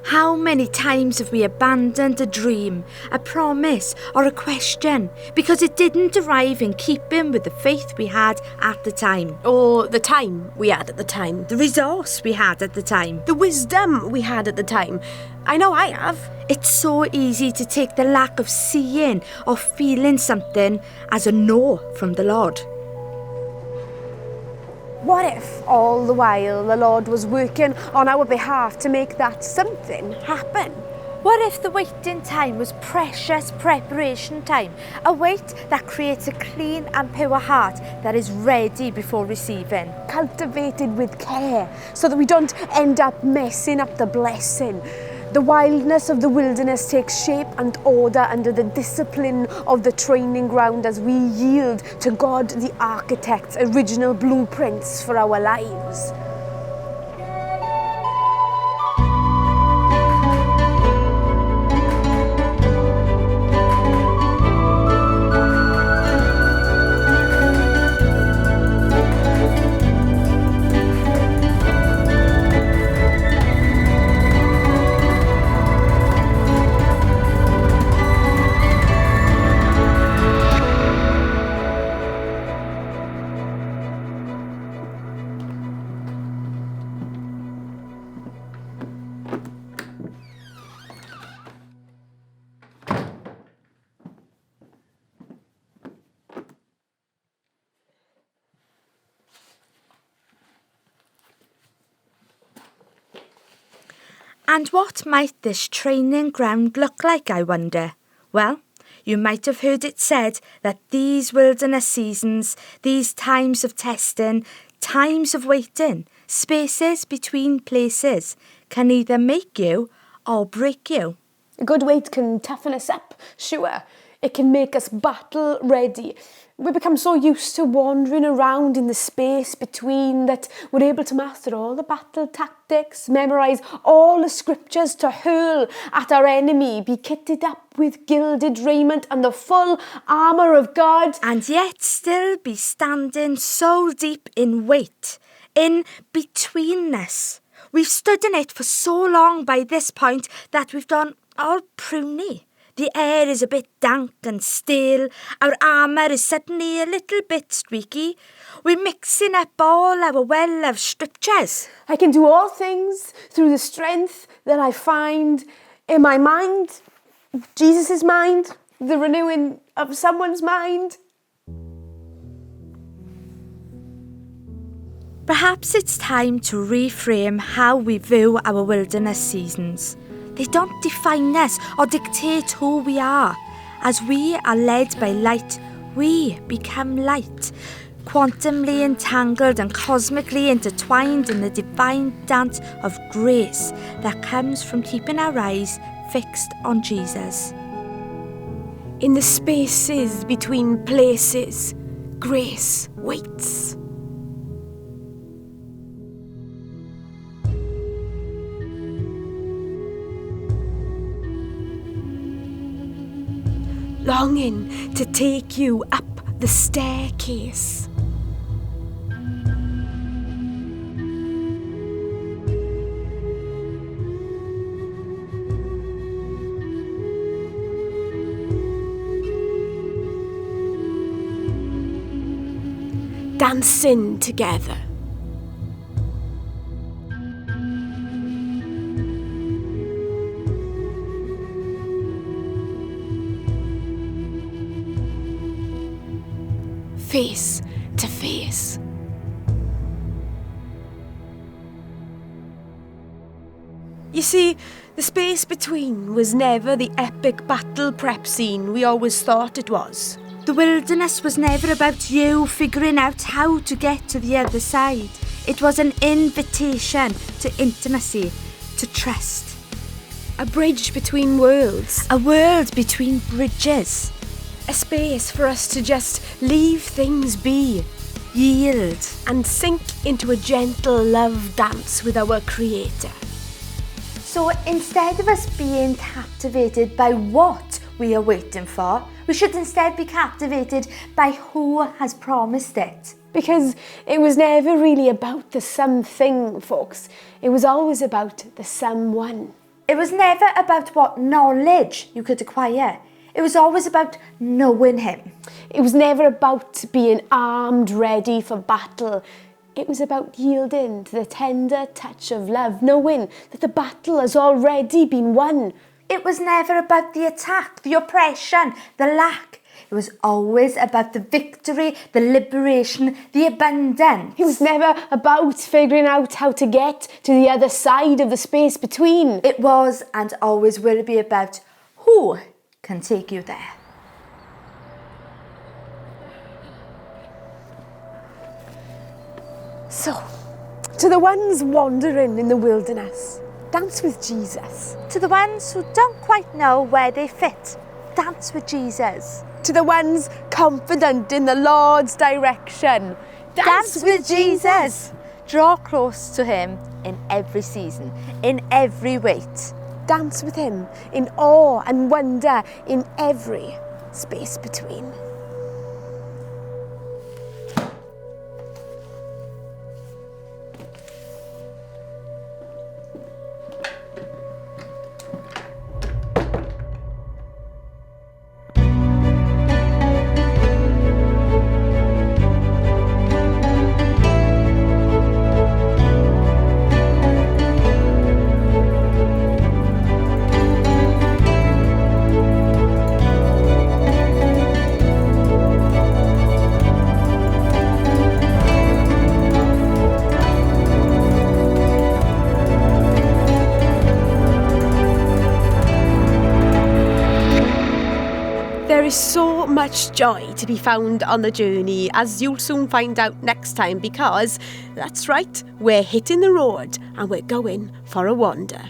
How many times have we abandoned a dream, a promise, or a question because it didn't arrive in keeping with the faith we had at the time? Or the time we had at the time. The resource we had at the time. The wisdom we had at the time. I know I have. It's so easy to take the lack of seeing or feeling something as a no from the Lord. What if all the while the Lord was working on our behalf to make that something happen? What if the waiting time was precious preparation time? A wait that creates a clean and pure heart that is ready before receiving. Cultivated with care so that we don't end up messing up the blessing. The wildness of the wilderness takes shape and order under the discipline of the training ground as we yield to God the Architect's original blueprints for our lives. And what might this training ground look like, I wonder? Well, you might have heard it said that these wilderness seasons, these times of testing, times of waiting, spaces between places, can either make you or break you. A good wait can toughen us up, sure. It can make us battle ready. We become so used to wandering around in the space between that we're able to master all the battle tactics, memorise all the scriptures to hurl at our enemy, be kitted up with gilded raiment and the full armour of God. And yet still be standing so deep in wait, in betweenness. We've stood in it for so long by this point that we've done all pruny. The air is a bit dank and stale. Our armour is suddenly a little bit streaky. We're mixing up all our well-loved scriptures. I can do all things through the strength that I find in my mind, Jesus' mind, the renewing of someone's mind. Perhaps it's time to reframe how we view our wilderness seasons. They don't define us or dictate who we are. As we are led by light, we become light, quantumly entangled and cosmically intertwined in the divine dance of grace that comes from keeping our eyes fixed on Jesus. In the spaces between places, grace waits. Longing to take you up the staircase. Dancing together. Face to face. You see, the space between was never the epic battle prep scene we always thought it was. The wilderness was never about you figuring out how to get to the other side. It was an invitation to intimacy, to trust. A bridge between worlds. A world between bridges. A space for us to just leave things be, Yield. and sink into a gentle love dance with our Creator. So instead of us being captivated by what we are waiting for, we should instead be captivated by who has promised it. Because it was never really about the something, folks. It was always about the someone. It was never about what knowledge you could acquire. It was always about knowing him. It was never about being armed, ready for battle. It was about yielding to the tender touch of love, knowing that the battle has already been won. It was never about the attack, the oppression, the lack. It was always about the victory, the liberation, the abundance. It was never about figuring out how to get to the other side of the space between. It was and always will be about who can take you there. So, to the ones wandering in the wilderness, dance with Jesus. To the ones who don't quite know where they fit, dance with Jesus. To the ones confident in the Lord's direction, Dance with Jesus. Draw close to him in every season, in every wait. Dance with him in awe and wonder in every space between. There is so much joy to be found on the journey, as you'll soon find out next time, because that's right, we're hitting the road and we're going for a wander.